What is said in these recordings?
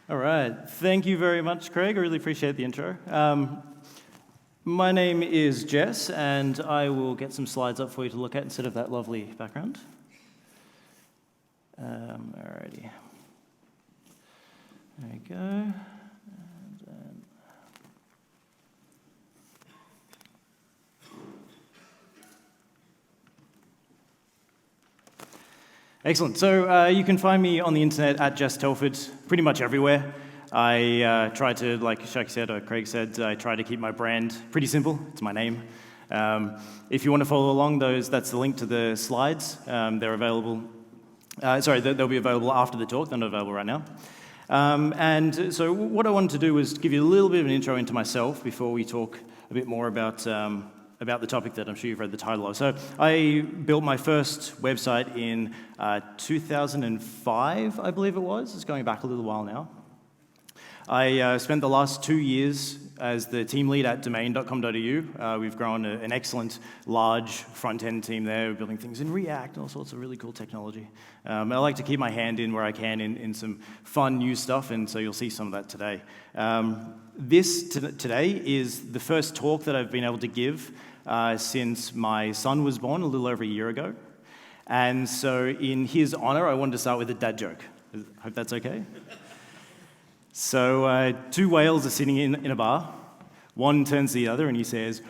All right. Thank you very much, Craig. I really appreciate the intro. My name is Jess, and I will get some slides up for you to look at instead of that lovely background. Alrighty. There we go. And then excellent. So you can find me on the internet at Jess Telford, pretty much everywhere. I try to, like Shaq said, or Craig said, I try to keep my brand pretty simple. It's my name. If you want to follow along that's the link to the slides. They're available. They'll be available after the talk. They're not available right now. And so what I wanted to do was give you a little bit of an intro into myself before we talk a bit more about the topic that I'm sure you've read the title of. So I built my first website in 2005, I believe it was. It's going back a little while now. I spent the last 2 years as the team lead at domain.com.au. We've grown an excellent, large front-end team there. We're building things in React and all sorts of really cool technology. I like to keep my hand in where I can in some fun new stuff, and so you'll see some of that today. Today is the first talk that I've been able to give since my son was born a little over a year ago. And so in his honor, I wanted to start with a dad joke. Hope that's okay. So two whales are sitting in a bar. One turns to the other and he says,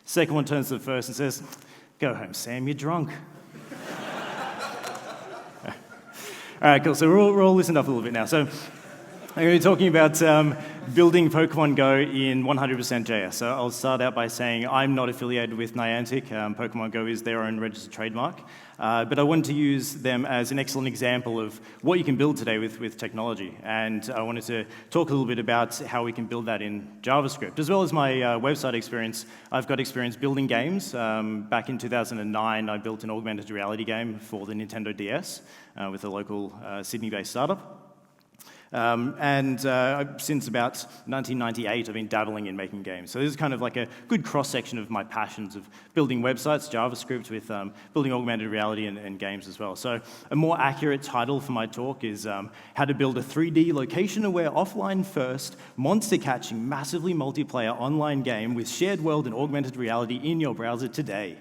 Second one turns to the first and says, "Go home, Sam, you're drunk." All right, cool. So we're all listened up a little bit now. So I'm going to be talking about building Pokemon Go in 100% JS. So I'll start out by saying I'm not affiliated with Niantic. Pokemon Go is their own registered trademark. But I wanted to use them as an excellent example of what you can build today with technology. And I wanted to talk a little bit about how we can build that in JavaScript. As well as my website experience, I've got experience building games. Back in 2009, I built an augmented reality game for the Nintendo DS with a local Sydney-based startup. Since about 1998, I've been dabbling in making games. So this is kind of like a good cross-section of my passions of building websites, JavaScript, with building augmented reality and games as well. So a more accurate title for my talk is how to build a 3D location-aware, offline-first, monster-catching, massively multiplayer online game with shared world and augmented reality in your browser today.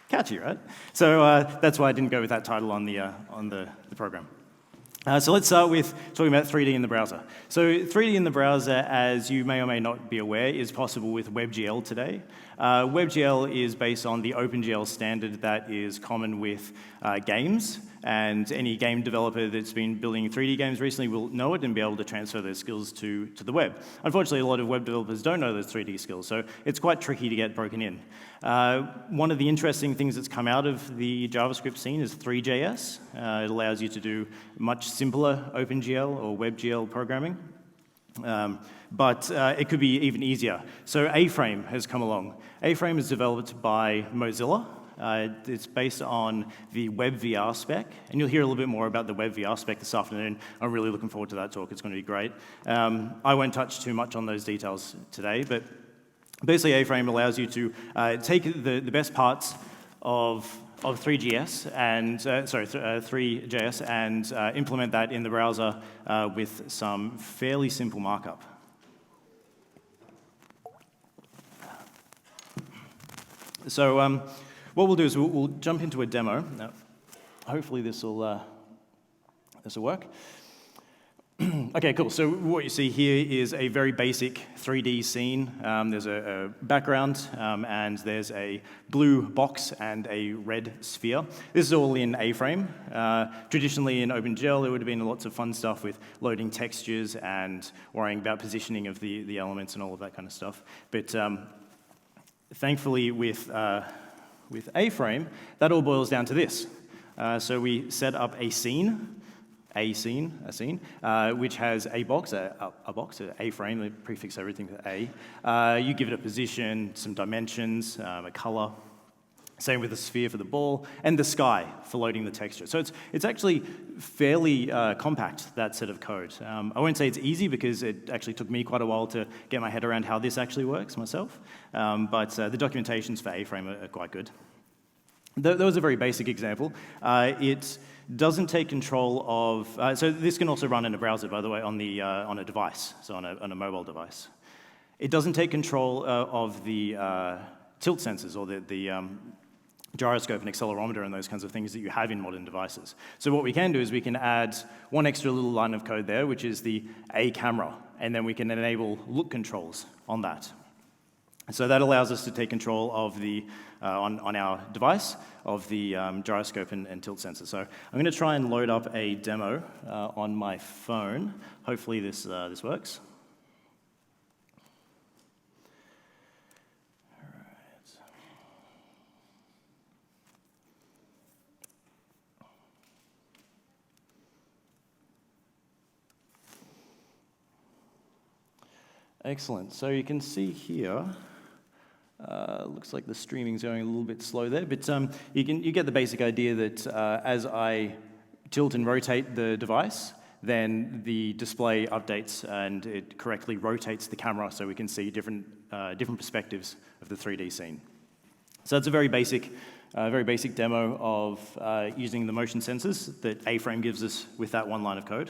Catchy, right? So that's why I didn't go with that title on the program. So let's start with talking about 3D in the browser. So 3D in the browser, as you may or may not be aware, is possible with WebGL today. WebGL is based on the OpenGL standard that is common with games, and any game developer that's been building 3D games recently will know it and be able to transfer those skills to the web. Unfortunately, a lot of web developers don't know those 3D skills, so it's quite tricky to get broken in. One of the interesting things that's come out of the JavaScript scene is 3JS. It allows you to do much simpler OpenGL or WebGL programming. But it could be even easier. So A-Frame has come along. A-Frame is developed by Mozilla. It's based on the WebVR spec, and you'll hear a little bit more about the WebVR spec this afternoon. I'm really looking forward to that talk. It's going to be great. I won't touch too much on those details today, but basically A-Frame allows you to take the best parts of 3JS and implement that in the browser with some fairly simple markup. So what we'll do is we'll jump into a demo. Now, hopefully this will work. Okay, cool. So what you see here is a very basic 3D scene. There's a background, and there's a blue box and a red sphere. This is all in A-Frame. Traditionally in OpenGL, there would have been lots of fun stuff with loading textures and worrying about positioning of the elements and all of that kind of stuff. But thankfully, with A-Frame, that all boils down to this. So we set up a scene, which has a box, an A-frame, they prefix everything to A. You give it a position, some dimensions, a color, Same with the sphere for the ball, and the sky for loading the texture. So it's actually fairly compact, that set of code. I won't say it's easy because it actually took me quite a while to get my head around how this actually works myself, but the documentations for A-Frame are quite good. That was a very basic example. It doesn't take control of, so this can also run in a browser, by the way, on a device, so on a mobile device. It doesn't take control of the tilt sensors or the gyroscope and accelerometer and those kinds of things that you have in modern devices. So what we can do is we can add one extra little line of code there, which is the A camera, and then we can enable look controls on that. So that allows us to take control of the, on our device, of the gyroscope and tilt sensor. So I'm going to try and load up a demo on my phone. Hopefully this works. Excellent. So you can see here, looks like the streaming's going a little bit slow there, but you get the basic idea that as I tilt and rotate the device, then the display updates and it correctly rotates the camera so we can see different perspectives of the 3D scene. So that's a very basic demo of using the motion sensors that A-Frame gives us with that one line of code.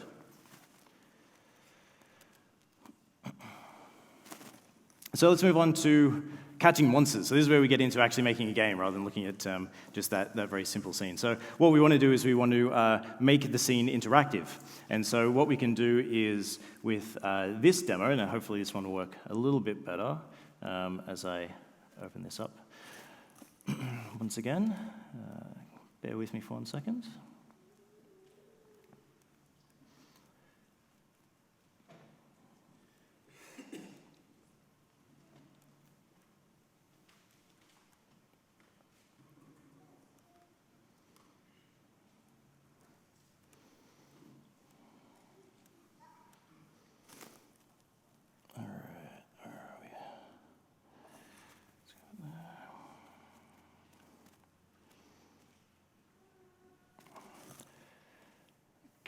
So let's move on to catching monsters. So this is where we get into actually making a game rather than looking at just that very simple scene. So what we want to do is we want to make the scene interactive. And so what we can do is with this demo, and hopefully this one will work a little bit better as I open this up. Once again, bear with me for 1 second.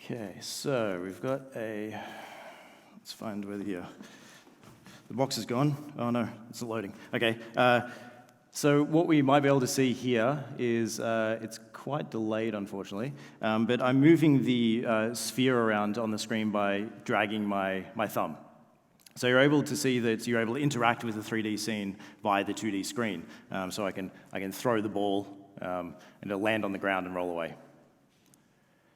Okay, so we've got let's find where the box is gone. Oh no, it's not loading. Okay, so what we might be able to see here is, it's quite delayed unfortunately, but I'm moving the sphere around on the screen by dragging my thumb. So you're able to see that you're able to interact with the 3D scene via the 2D screen. So I can throw the ball and it'll land on the ground and roll away.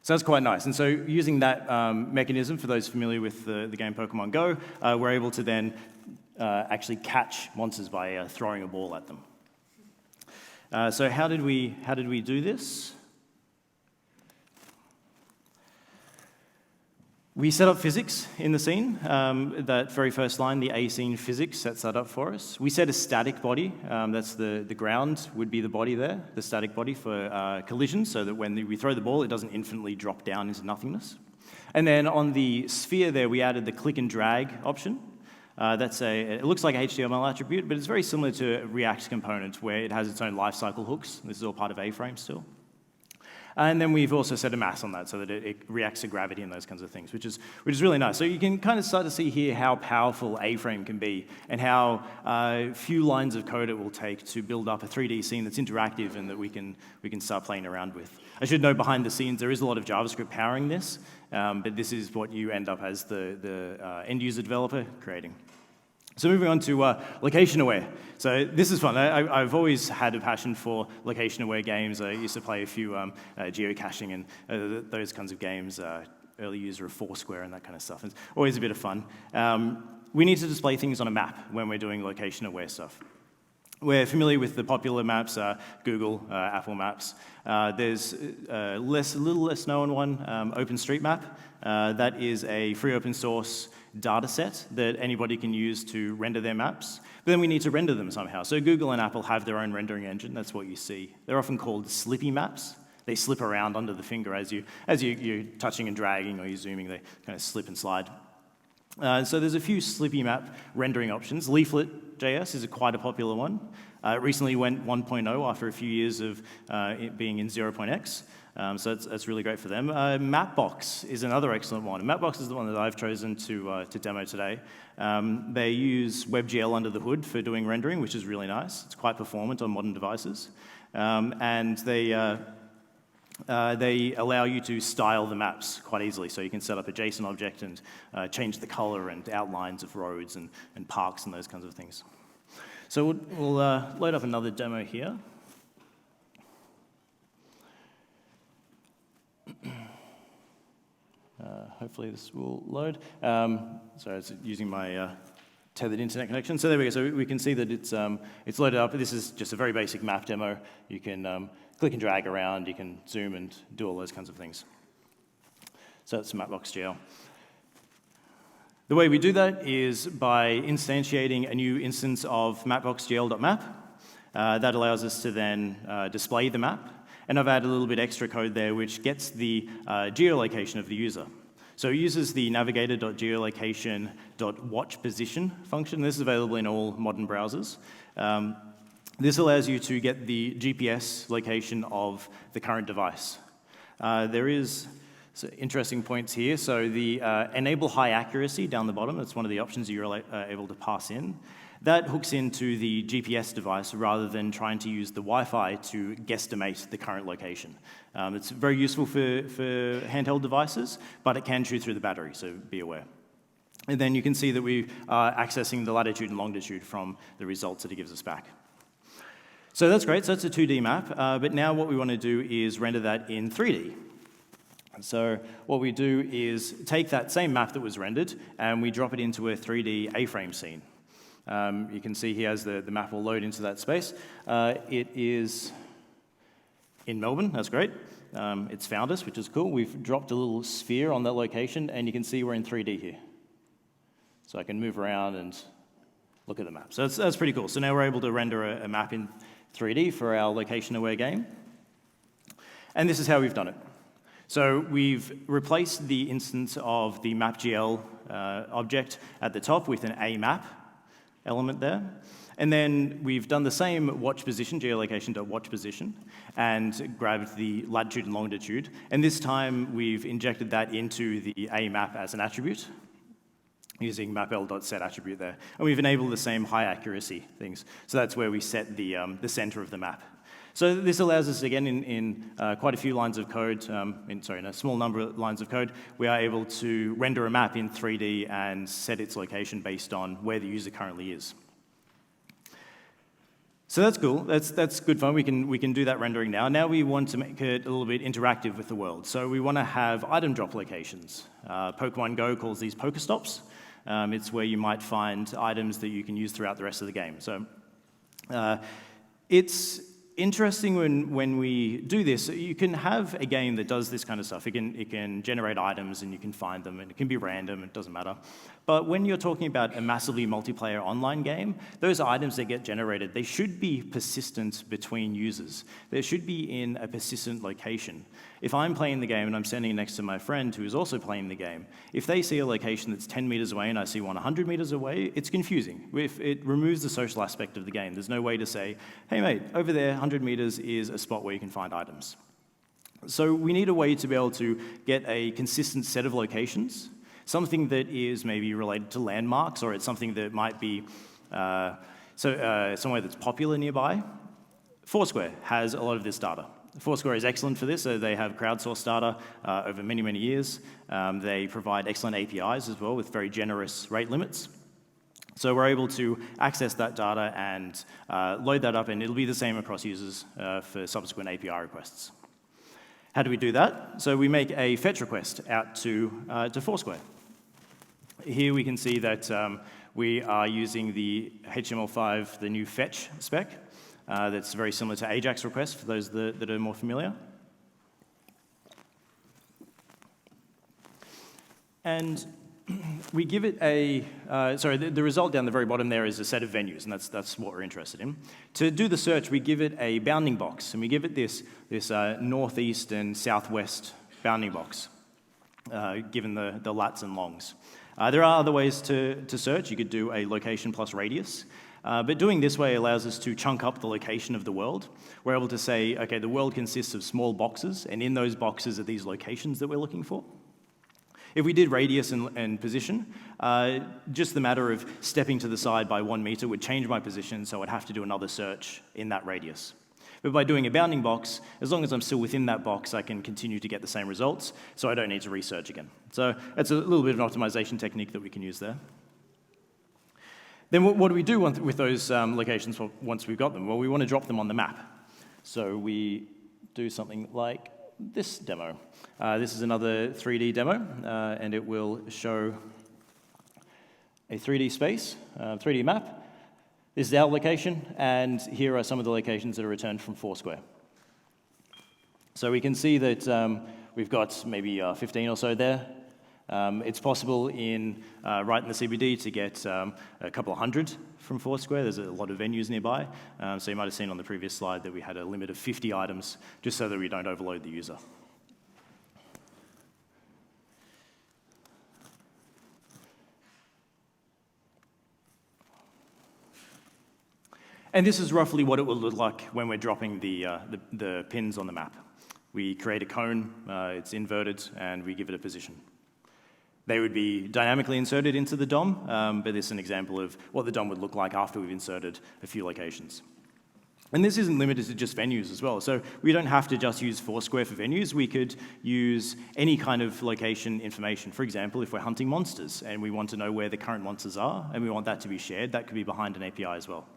So that's quite nice. And so using that mechanism, for those familiar with the game Pokemon Go, we're able to then actually catch monsters by throwing a ball at them. So how did we do this? We set up physics in the scene. That very first line, the A scene physics, sets that up for us. We set a static body. That's the ground would be the body there, the static body for collisions, so that when we throw the ball, it doesn't infinitely drop down into nothingness. And then on the sphere there, we added the click and drag option. It looks like an HTML attribute, but it's very similar to a React component where it has its own lifecycle hooks. This is all part of A-Frame still. And then we've also set a mass on that so that it reacts to gravity and those kinds of things, which is really nice. So you can kind of start to see here how powerful A-Frame can be and how few lines of code it will take to build up a 3D scene that's interactive and that we can start playing around with. I should note behind the scenes there is a lot of JavaScript powering this, but this is what you end up as the end user developer creating. So moving on to location-aware. So this is fun. I've always had a passion for location-aware games. I used to play a few geocaching and those kinds of games, early user of Foursquare and that kind of stuff. It's always a bit of fun. We need to display things on a map when we're doing location-aware stuff. We're familiar with the popular maps, Google, Apple Maps. There's a little less known one, OpenStreetMap. That is a free open source data set that anybody can use to render their maps. But then we need to render them somehow. So Google and Apple have their own rendering engine. That's what you see. They're often called slippy maps. They slip around under the finger as you're touching and dragging or you're zooming. They kind of slip and slide. So there's a few Slippy map rendering options. Leaflet.js is quite a popular one. It recently went 1.0 after a few years of it being in 0.x. So that's really great for them. Mapbox is another excellent one. Mapbox is the one that I've chosen to demo today. They use WebGL under the hood for doing rendering, which is really nice. It's quite performant on modern devices. And they allow you to style the maps quite easily. So you can set up a JSON object and change the color and outlines of roads and parks and those kinds of things. So we'll load up another demo here. Hopefully this will load. Sorry, it's using my tethered internet connection. So there we go. So we can see that it's loaded up. This is just a very basic map demo. You can click and drag around. You can zoom and do all those kinds of things. So that's Mapbox.gl. The way we do that is by instantiating a new instance of mapbox.gl.map. That allows us to then display the map. And I've added a little bit extra code there which gets the geolocation of the user. So it uses the navigator.geolocation.watchPosition function. This is available in all modern browsers. This allows you to get the GPS location of the current device. There is interesting points here. So the enable high accuracy down the bottom, that's one of the options you're able to pass in. That hooks into the GPS device rather than trying to use the Wi-Fi to guesstimate the current location. It's very useful for handheld devices, but it can chew through the battery, so be aware. And then you can see that we are accessing the latitude and longitude from the results that it gives us back. So that's great, so that's a 2D map, but now what we want to do is render that in 3D. So what we do is take that same map that was rendered and we drop it into a 3D A-frame scene. You can see here as the map will load into that space. It is in Melbourne, that's great. It's found us, which is cool. We've dropped a little sphere on that location, and you can see we're in 3D here. So I can move around and look at the map. So that's pretty cool. So now we're able to render a map in 3D for our location-aware game. And this is how we've done it. So we've replaced the instance of the mapGL object at the top with an AMap element there. And then we've done the same watch position, geolocation.watch position, and grabbed the latitude and longitude. And this time we've injected that into the AMap as an attribute using mapl.set attribute there. And we've enabled the same high accuracy things. So that's where we set the center of the map. So this allows us, again, in quite a few lines of code, in a small number of lines of code, we are able to render a map in 3D and set its location based on where the user currently is. So that's cool. That's good fun. We can do that rendering now. Now we want to make it a little bit interactive with the world. So we want to have item drop locations. Pokemon Go calls these Pokestops. It's where you might find items that you can use throughout the rest of the game. So it's interesting when we do this. You can have a game that does this kind of stuff. It can generate items and you can find them, and it can be random, it doesn't matter. But when you're talking about a massively multiplayer online game, those items that get generated, they should be persistent between users. They should be in a persistent location. If I'm playing the game and I'm standing next to my friend who is also playing the game, if they see a location that's 10 meters away and I see one 100 meters away, it's confusing. It removes the social aspect of the game. There's no way to say, hey mate, over there, 100 meters is a spot where you can find items. So we need a way to be able to get a consistent set of locations, something that is maybe related to landmarks, or it's something that might be somewhere that's popular nearby. Foursquare has a lot of this data. Foursquare is excellent for this. So they have crowdsourced data over many, many years. They provide excellent APIs as well with very generous rate limits. So we're able to access that data and load that up, and it'll be the same across users for subsequent API requests. How do we do that? So we make a fetch request out to Foursquare. Here we can see that we are using the HTML5, the new fetch spec. That's very similar to Ajax request for those that are more familiar. And we give it the result down the very bottom there is a set of venues, and that's what we're interested in. To do the search, we give it a bounding box, and we give it this northeast and southwest bounding box, given the lats and longs. There are other ways to search. You could do a location plus radius. But doing this way allows us to chunk up the location of the world. We're able to say, okay, the world consists of small boxes, and in those boxes are these locations that we're looking for. If we did radius and position, just the matter of stepping to the side by 1 meter would change my position, so I'd have to do another search in that radius. But by doing a bounding box, as long as I'm still within that box, I can continue to get the same results, so I don't need to research again. So that's a little bit of an optimization technique that we can use there. Then what do we do with those locations once we've got them? Well, we want to drop them on the map. So we do something like this demo. This is another 3D demo, and it will show a 3D space, 3D map. This is our location, and here are some of the locations that are returned from Foursquare. So we can see that we've got maybe 15 or so there. It's possible right in the CBD to get a couple of hundred from Foursquare. There's a lot of venues nearby. So you might have seen on the previous slide that we had a limit of 50 items, just so that we don't overload the user. And this is roughly what it will look like when we're dropping the pins on the map. We create a cone, it's inverted, and we give it a position. They would be dynamically inserted into the DOM, but this is an example of what the DOM would look like after we've inserted a few locations. And this isn't limited to just venues as well. So we don't have to just use Foursquare for venues. We could use any kind of location information. For example, if we're hunting monsters and we want to know where the current monsters are and we want that to be shared, that could be behind an API as well.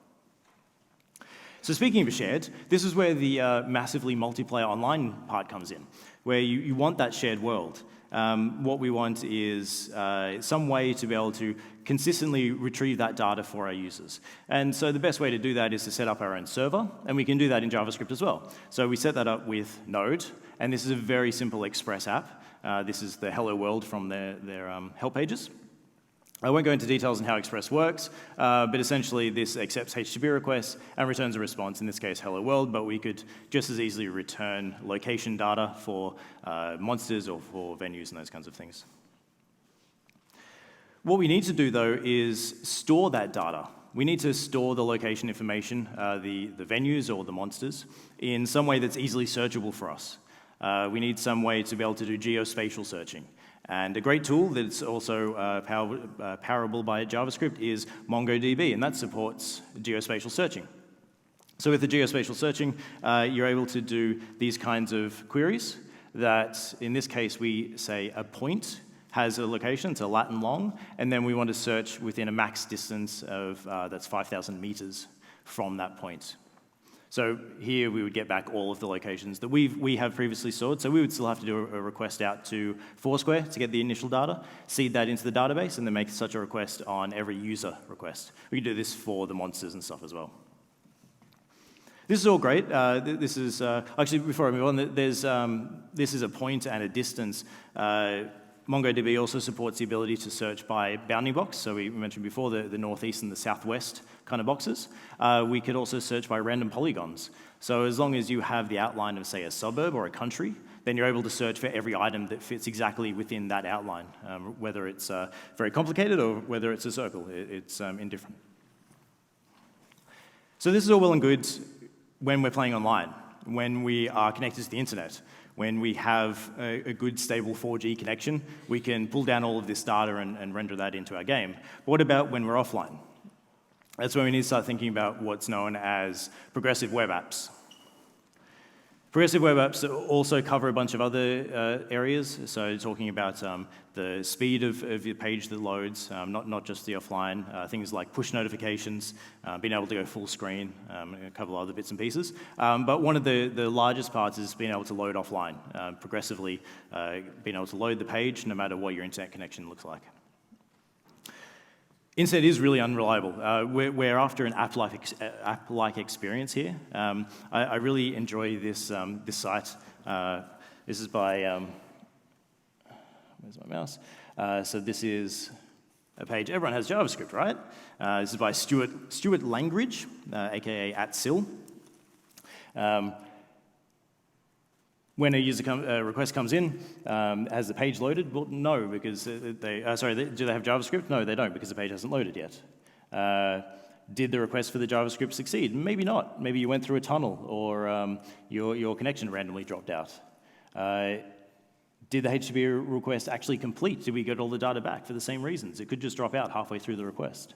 So speaking of shared, this is where the massively multiplayer online part comes in, where you want that shared world. What we want is some way to be able to consistently retrieve that data for our users. And so the best way to do that is to set up our own server, and we can do that in JavaScript as well. So we set that up with Node, and this is a very simple Express app. This is the Hello World from their help pages. I won't go into details on how Express works, but essentially this accepts HTTP requests and returns a response, in this case hello world, but we could just as easily return location data for monsters or for venues and those kinds of things. What we need to do though is store that data. We need to store the location information, the venues or the monsters, in some way that's easily searchable for us. We need some way to be able to do geospatial searching. And a great tool that's also powerable by JavaScript is MongoDB, and that supports geospatial searching. So with the geospatial searching, you're able to do these kinds of queries that, in this case, we say a point has a location, it's a Latin long, and then we want to search within a max distance of, that's 5,000 meters from that point. So here we would get back all of the locations that we have previously stored. So we would still have to do a request out to Foursquare to get the initial data, seed that into the database, and then make such a request on every user request. We can do this for the monsters and stuff as well. This is all great. This is actually, before I move on, this is a point and a distance. MongoDB also supports the ability to search by bounding box. So we mentioned before the northeast and the southwest kind of boxes. We could also search by random polygons. So as long as you have the outline of, say, a suburb or a country, then you're able to search for every item that fits exactly within that outline, whether it's very complicated or whether it's a circle. It's indifferent. So this is all well and good when we're playing online, when we are connected to the internet. When we have a good, stable 4G connection, we can pull down all of this data and render that into our game. But what about when we're offline? That's when we need to start thinking about what's known as progressive web apps. Progressive web apps also cover a bunch of other areas. So talking about the speed of your page that loads, not just the offline, things like push notifications, being able to go full screen, a couple of other bits and pieces. But one of the largest parts is being able to load offline, progressively being able to load the page no matter what your internet connection looks like. Internet is really unreliable. We're after an app-like experience here. I really enjoy this site. This is by, where's my mouse? So this is a page, everyone has JavaScript, right? This is by Stuart Langridge, aka @Sil. When a request comes in, has the page loaded? Well, no, because do they have JavaScript? No, they don't, because the page hasn't loaded yet. Did the request for the JavaScript succeed? Maybe not. Maybe you went through a tunnel, or your connection randomly dropped out. Did the HTTP request actually complete? Did we get all the data back for the same reasons? It could just drop out halfway through the request.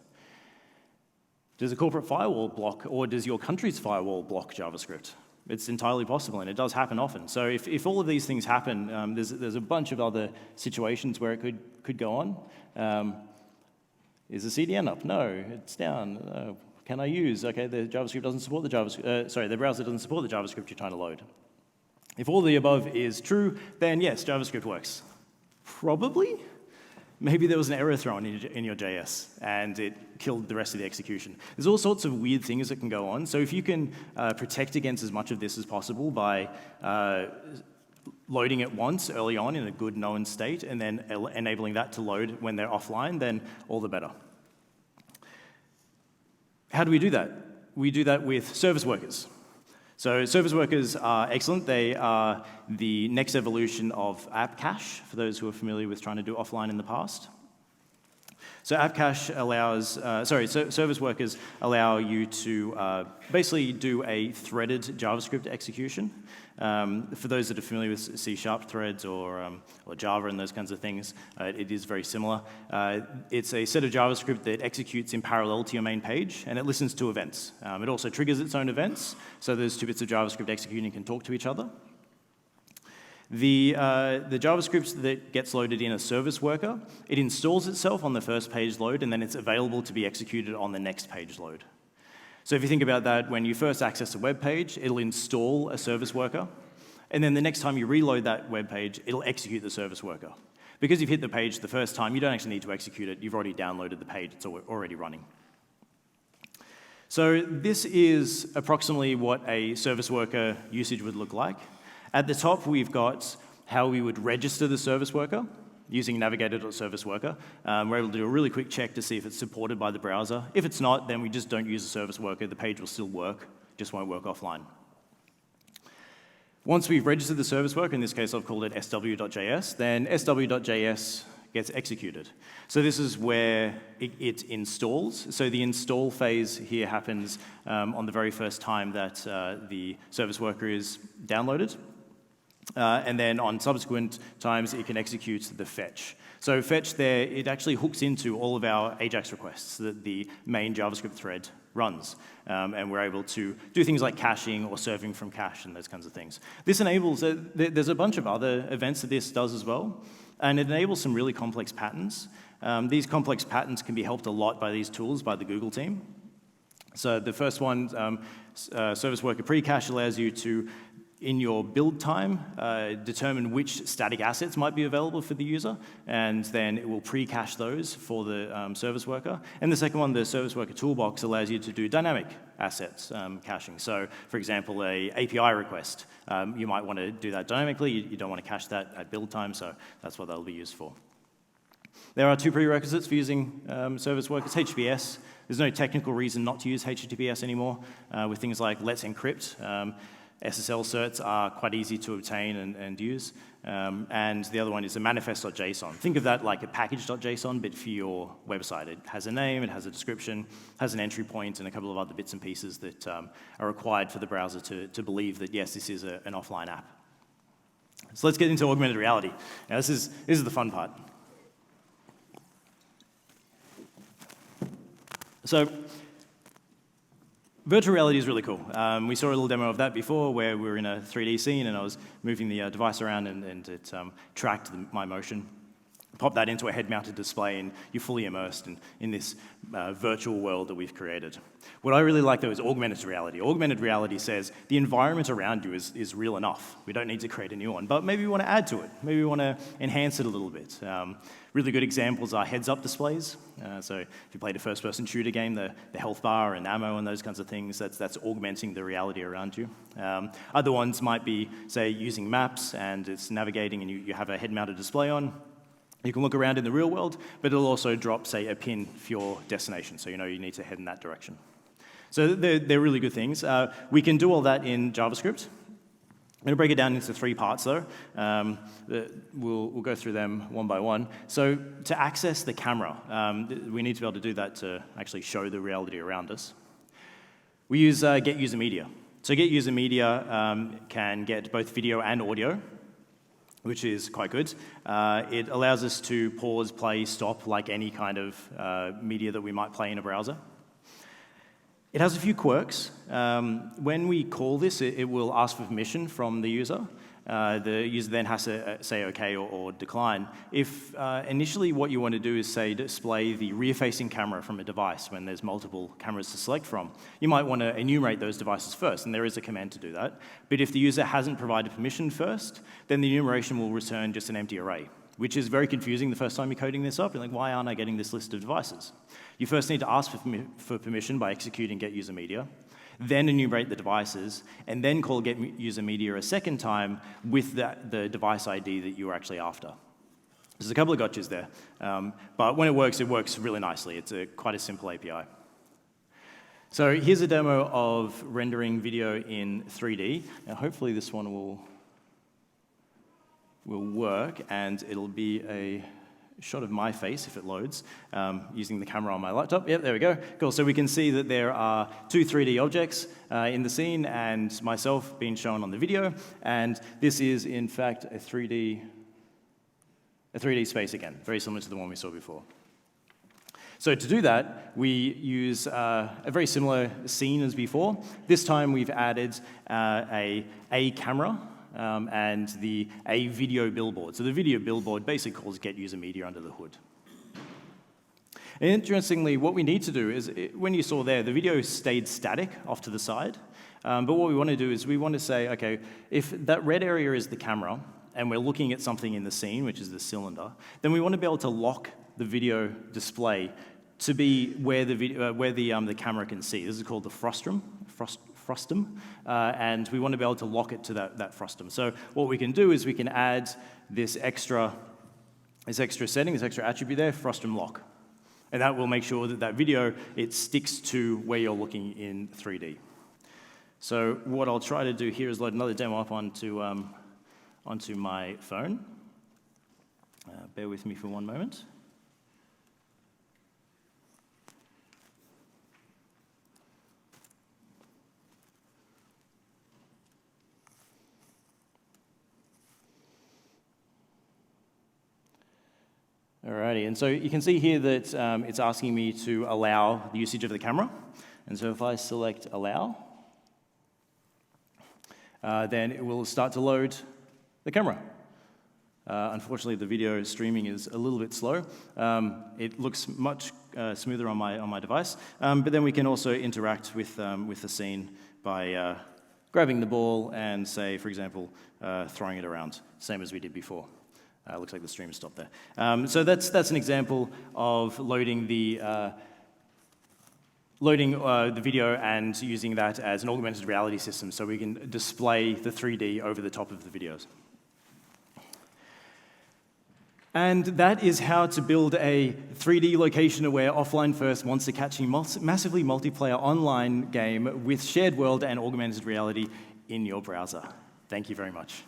Does a corporate firewall block, or does your country's firewall block JavaScript? It's entirely possible, and it does happen often. So if all of these things happen, there's a bunch of other situations where it could go on. Is the CDN up? No, it's down. Can I use? Okay, the JavaScript doesn't support the JavaScript. The browser doesn't support the JavaScript you're trying to load. If all the above is true, then yes, JavaScript works. Probably. Maybe there was an error thrown in your JS, and it killed the rest of the execution. There's all sorts of weird things that can go on. So if you can protect against as much of this as possible by loading it once early on in a good known state, and then enabling that to load when they're offline, then all the better. How do we do that? We do that with service workers. So service workers are excellent. They are the next evolution of app cache, for those who are familiar with trying to do offline in the past. So app cache allows, service workers allow you to basically do a threaded JavaScript execution. For those that are familiar with C# threads or Java and those kinds of things, it is very similar. It's a set of JavaScript that executes in parallel to your main page, and it listens to events. It also triggers its own events, so those two bits of JavaScript executing can talk to each other. The JavaScript that gets loaded in a service worker, it installs itself on the first page load, and then it's available to be executed on the next page load. So if you think about that, when you first access a web page, it'll install a service worker, and then the next time you reload that web page, it'll execute the service worker. Because you've hit the page the first time, you don't actually need to execute it. You've already downloaded the page. It's already running. So this is approximately what a service worker usage would look like. At the top, we've got how we would register the service worker using navigator.serviceWorker. We're able to do a really quick check to see if it's supported by the browser. If it's not, then we just don't use the service worker. The page will still work, just won't work offline. Once we've registered the service worker, in this case I've called it sw.js, then sw.js gets executed. So this is where it installs. So the install phase here happens on the very first time that the service worker is downloaded. And then on subsequent times, it can execute the fetch. So fetch there, it actually hooks into all of our AJAX requests that the main JavaScript thread runs. And we're able to do things like caching or serving from cache and those kinds of things. This enables, there's a bunch of other events that this does as well. And it enables some really complex patterns. These complex patterns can be helped a lot by these tools by the Google team. So the first one, Service Worker Pre-Cache, allows you to, in your build time, determine which static assets might be available for the user, and then it will pre-cache those for the service worker. And the second one, the Service Worker Toolbox, allows you to do dynamic assets caching. So, for example, a API request. You might want to do that dynamically. You don't want to cache that at build time, so that's what that'll be used for. There are two prerequisites for using service workers. HTTPS. There's no technical reason not to use HTTPS anymore with things like Let's Encrypt. SSL certs are quite easy to obtain and use. And the other one is a manifest.json. Think of that like a package.json, but for your website. It has a name, it has a description, has an entry point, and a couple of other bits and pieces that are required for the browser to believe that, yes, this is an offline app. So let's get into augmented reality. Now, this is the fun part. So, virtual reality is really cool. We saw a little demo of that before where we were in a 3D scene and I was moving the device around and it tracked my motion. Pop that into a head-mounted display and you're fully immersed in this virtual world that we've created. What I really like, though, is augmented reality. Augmented reality says the environment around you is real enough. We don't need to create a new one, but maybe we want to add to it. Maybe we want to enhance it a little bit. Really good examples are heads-up displays. So if you played a first-person shooter game, the health bar and ammo and those kinds of things, that's augmenting the reality around you. Other ones might be, say, using maps and it's navigating and you have a head-mounted display on. You can look around in the real world, but it'll also drop, say, a pin for your destination, so you know you need to head in that direction. So they're really good things. We can do all that in JavaScript. I'm going to break it down into 3 parts, though. We'll go through them one by one. So to access the camera, we need to be able to do that to actually show the reality around us. We use get user media. So get user media can get both video and audio, which is quite good. It allows us to pause, play, stop, like any kind of media that we might play in a browser. It has a few quirks. When we call this, it will ask for permission from the user. The user then has to say OK or decline. If initially what you want to do is, say, display the rear-facing camera from a device when there's multiple cameras to select from, you might want to enumerate those devices first, and there is a command to do that. But if the user hasn't provided permission first, then the enumeration will return just an empty array, which is very confusing the first time you're coding this up. You're like, why aren't I getting this list of devices? You first need to ask for permission by executing get user media, then enumerate the devices, and then call get user media a second time with the device ID that you were actually after. There's a couple of gotchas there, but when it works really nicely. It's quite a simple API. So here's a demo of rendering video in 3D. Now hopefully this one will work, and it'll be a shot of my face if it loads, using the camera on my laptop. Yep, there we go. Cool, so we can see that there are 2 3D objects in the scene and myself being shown on the video, and this is, in fact, a 3D space again, very similar to the one we saw before. So to do that, we use a very similar scene as before. This time we've added a camera, and a video billboard. So the video billboard basically calls get user media under the hood. And interestingly, what we need to do is, when you saw there, the video stayed static off to the side. But what we want to do is we want to say, OK, if that red area is the camera, and we're looking at something in the scene, which is the cylinder, then we want to be able to lock the video display to be where the camera can see. This is called the frustum, and we want to be able to lock it to that frustum. So what we can do is we can add this extra setting, this extra attribute there, frustum lock. And that will make sure that that video, it sticks to where you're looking in 3D. So what I'll try to do here is load another demo up onto my phone. Bear with me for one moment. Alrighty, and so you can see here that it's asking me to allow the usage of the camera. And so if I select allow, then it will start to load the camera. Unfortunately, the video streaming is a little bit slow. It looks much smoother on my device, but then we can also interact with the scene by grabbing the ball and, say, for example, throwing it around, same as we did before. Looks like the stream has stopped there. So that's an example of loading the video and using that as an augmented reality system, so we can display the 3D over the top of the videos. And that is how to build a 3D location-aware, offline-first, monster-catching, massively multiplayer online game with shared world and augmented reality in your browser. Thank you very much.